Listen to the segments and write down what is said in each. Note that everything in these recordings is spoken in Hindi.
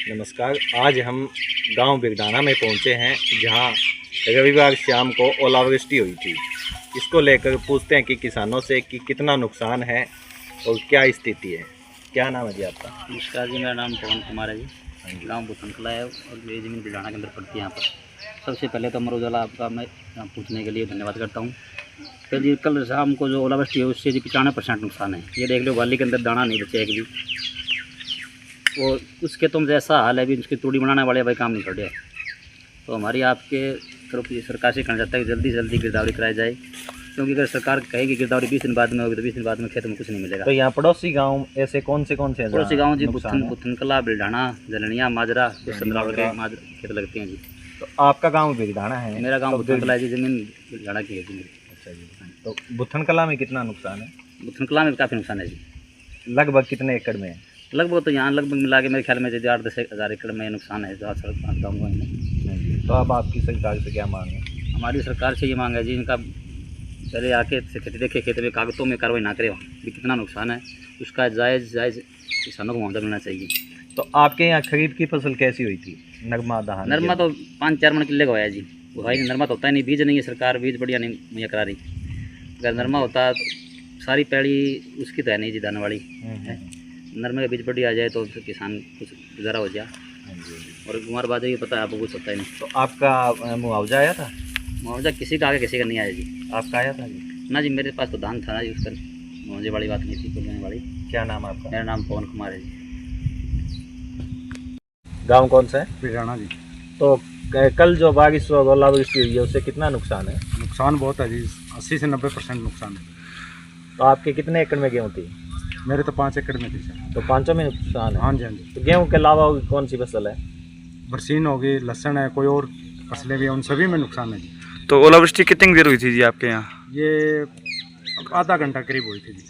नमस्कार। आज हम गांव बिगडाना में पहुंचे हैं, जहां रविवार शाम को ओलावृष्टि हुई थी। इसको लेकर पूछते हैं कि किसानों से कि कितना नुकसान है और क्या स्थिति है। क्या नाम है जी आपका? नमस्कार जी, मेरा नाम पवन कुमार है जी। गाँव बुथनकला है और मेरी ज़मीन बिगडाना के अंदर पड़ती है। यहाँ पर सबसे पहले तो अमर उजाला आपका मैं यहाँ पूछने के लिए धन्यवाद करता हूँ। फिर जी कल शाम को जो ओलावृष्टि है उससे जी 95% नुकसान है। ये देख लो, वाली के अंदर दाना नहीं बचा एक भी, और उसके तुम जैसा हाल है भी, उसकी तूड़ी बनाने वाले भाई काम नहीं कर रहे। तो हमारी आपके तरफ ये सरकार से कहना चाहता है कि जल्दी से जल्दी गिरदावरी कराई जाए, क्योंकि अगर सरकार कहेगी गिरदावरी 20 दिन बाद में होगी तो 20 दिन बाद में खेत में कुछ नहीं मिलेगा। तो यहाँ पड़ोसी गांव ऐसे कौन से हैं? पड़ोसी गाँव जी बुथनकला, बिल्डाना, जलनिया, माजरा, संदरावड़ के खेत लगते हैं जी। तो आपका गांव बिगडाना है? मेरा गाँव बुथनकला है जी, ज़मीन बिल्डाना की है जी। अच्छा जी। तो बुथनकला में कितना नुकसान है? बुथनकला में काफ़ी नुकसान है जी। लगभग कितने एकड़ में है? लगभग तो यहाँ लगभग मिला के मेरे ख्याल में 8-10 हज़ार एकड़ में नुकसान है गाँव में। तो अब आपकी सरकार से क्या मांग है? हमारी सरकार से ये मांग है जी, इनका पहले आके खेती देखे, खेत में कागजों में कार्रवाई ना करे, वहाँ भी कितना नुकसान है उसका जायज़ किसानों को मुआवजा मिलना चाहिए। तो आपके यहाँ खरीफ की फसल कैसी हुई थी? नरमा दहान? नरमा तो 5-4 मन किले का होया जी। वो भाई नरमा तो होता ही नहीं, बीज नहीं है, सरकार बीज बढ़िया नहीं मुहैया करा रही। अगर नरमा होता तो सारी पैड़ी उसकी तो है नहीं जी, दाने वाली है। नरमे का बीज बढ़िया आ जाए तो किसान कुछ गुजारा हो जाए। और हमारे बात ये पता है आपको, कुछ होता ही नहीं। तो आपका मुआवजा आया था? मुआवजा किसी का आगे किसी का नहीं आया जी। आपका आया था जी? ना जी, मेरे पास तो धान था ना जी, उस पर मुआवजे वाली बात नहीं थी, बोलने वाली। क्या नाम है आपका? मेरा नाम पवन कुमार है जी। गांव कौन सा है? बिगडाना जी। तो कल जो बारिश और ओलावृष्टि हुई है उससे कितना नुकसान है? नुकसान बहुत है जी, 80 से 90% नुकसान है। तो आपके कितने एकड़ में गेहूँ थी? मेरे तो 5 एकड़ में थी सर। तो 5 में नुकसान है? हाँ जी, हाँ जी। तो गेहूँ के अलावा और कौन सी फसल है? बरसीन होगी, लहसुन है, कोई और फसलें भी हैं, उन सभी में नुकसान है जी। तो ओलावृष्टि कितनी देर हुई थी जी आपके यहाँ? ये आधा घंटा करीब हुई थी जी।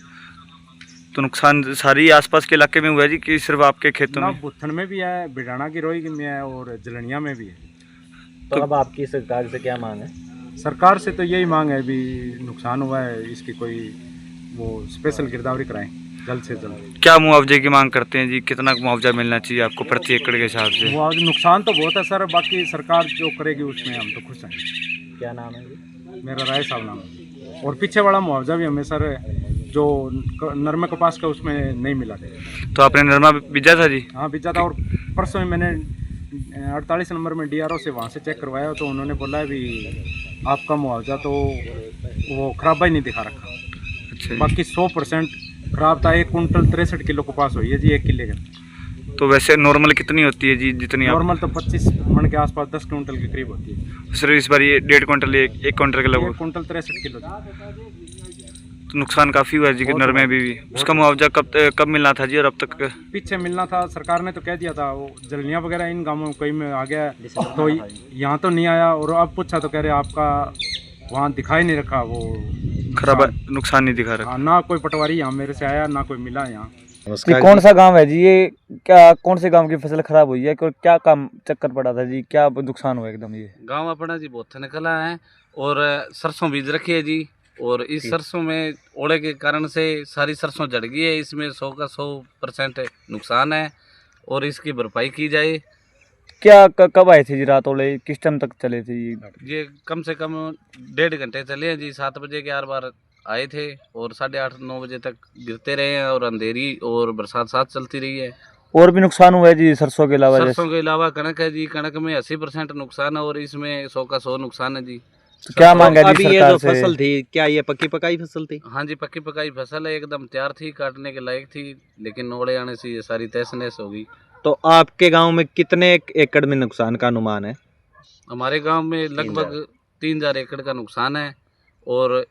तो नुकसान सारी आसपास के इलाके में हुआ है जी कि सिर्फ आपके खेतों ना, में? बुत्थन में भी है, बिडाना की रोई में है और जलनिया में भी है। तो अब आपकी सरकार से क्या मांग है? सरकार से तो यही मांग है, भी नुकसान हुआ है इसकी कोई वो स्पेशल गिरदावरी कराएं जल्द से जल्द। क्या मुआवजे की मांग करते हैं जी? कितना मुआवजा मिलना चाहिए आपको प्रति एकड़ के हिसाब से? मुआवजा नुकसान तो बहुत है सर, बाकी सरकार जो करेगी उसमें हम तो खुश हैं। क्या नाम है जी? मेरा राय साहब नाम है। और पीछे वाला मुआवजा भी हमें सर जो नरमे कपास का उसमें नहीं मिला था। तो आपने नरमा बीजा था जी? हाँ बीजा था, और परसों ही मैंने 48 नंबर में DRO से वहाँ से चेक करवाया, तो उन्होंने बोला है भी आपका मुआवजा तो वो खराबा ही नहीं दिखा रखा। अच्छा। बाकी 100% खराब था। 1 कुंटल 63 किलो कपास हुई है जी 1 किले का। तो वैसे नॉर्मल कितनी होती है जी? जितनी नॉर्मल तो 25 मन के आसपास 10 कुंटल के करीब होती है। सिर्फ इस बार ये 1.5 कुंटल, 1 कुंटल के 1 लगभग। कुंटल 63 किलो जी। तो नुकसान काफ़ी हुआ है जी नरमे में भी। उसका मुआवजा कब मिलना था जी और अब तक? पीछे मिलना था, सरकार ने तो कह दिया था, वो जलनिया वगैरह इन गांवों कई में आ गया, तो यहाँ तो नहीं आया। और अब पूछा तो कह रहे आपका वहाँ दिखाई नहीं रखा वो खराब नुकसान नहीं दिखा रहा। हाँ, ना कोई पटवारी यहाँ मेरे से आया, ना कोई मिला यहाँ। नमस्कार। कौन सा गांव है जी ये? क्या कौन से गांव की फसल खराब हुई है? क्या काम चक्कर पड़ा था जी? क्या नुकसान हुआ एकदम? ये गांव अपना जी बुथनकला है और सरसों बीज रखी है जी। और इस सरसों में ओले के कारण से सारी सरसों जड़ गई है। इसमें 100 का 100% नुकसान है और इसकी भरपाई की जाए। क्या कब आए थे जी रात ओले? किस टाइम तक चले थे ये कम से कम 1.5 घंटे चले हैं जी। 7 बजे के बार आए थे और 8:30-9 बजे तक गिरते रहे हैं, और अंधेरी और बरसात साथ चलती रही है। और भी नुकसान हुआ है जी सरसों के अलावा? सरसों के अलावा कणक है जी, कणक में 80% नुकसान है और इसमें 100 का 100 नुकसान है जी। तो क्या मांगा जी अभी ये सरकार जो से? फसल थी, क्या ये पक्की पकाई फसल थी? हाँ जी, पक्की पकाई फसल है, एकदम तैयार थी, काटने के लायक थी, लेकिन ओले आने से ये सारी तहस नहस हो गई। तो आपके गांव में कितने एकड़ में नुकसान का अनुमान है? हमारे गांव में लगभग 3000 एकड़ का नुकसान है, और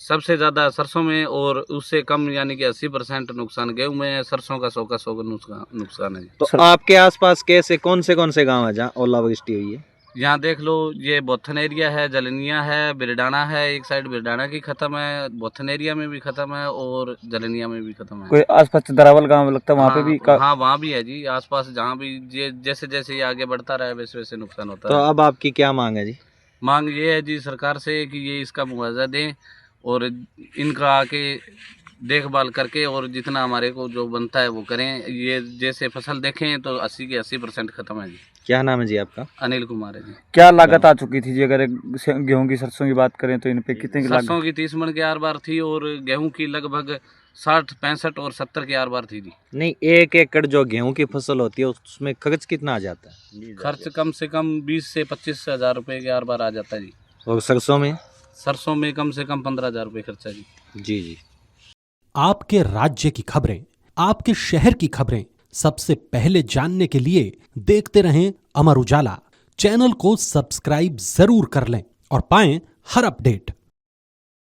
सबसे ज़्यादा सरसों में, और उससे कम यानी कि 80% नुकसान गेहूं में है। सरसों का 100 का 100 का नुकसान है। तो आपके आसपास कौन से गांव है जहाँ ओलावृष्टि हुई है? यहाँ देख लो, ये बोथन एरिया है, जलनिया है, बिरडाना है। एक साइड बिरडाना की ख़त्म है, बोथन एरिया में भी ख़त्म है और जलनिया में भी ख़त्म है। कोई आसपास दरावल गांव लगता है वहाँ पे भी? हाँ, वहाँ भी है जी आसपास। जहाँ भी जैसे जैसे ये आगे बढ़ता रहा है वैसे वैसे नुकसान होता तो है। अब आपकी क्या मांग है जी? मांग ये है जी सरकार से कि ये इसका मुआवजा दें और इनका आके देखभाल करके और जितना हमारे को जो बनता है वो करें। ये जैसे फसल देखें तो 80 के 80% खत्म है जी। क्या नाम है जी आपका? अनिल कुमार है जी। क्या लागत आ चुकी थी जी? अगर गेहूं की सरसों की बात करें तो इन पे कितने की सरसों लागत? की 30 मन के आर बार थी और गेहूं की लगभग 60, 65 और 70 के आर बार थी जी। नहीं, 1 एकड़ जो गेहूं की फसल होती है उसमें खर्च कितना आ जाता है? खर्च कम से कम 20 से 25 हज़ार रुपये के आर बार आ जाता है जी। और सरसों में? सरसों में कम से कम 15,000 रुपये खर्चा जी। जी जी। आपके राज्य की खबरें, आपके शहर की खबरें सबसे पहले जानने के लिए देखते रहें अमर उजाला। चैनल को सब्सक्राइब जरूर कर लें और पाएं हर अपडेट।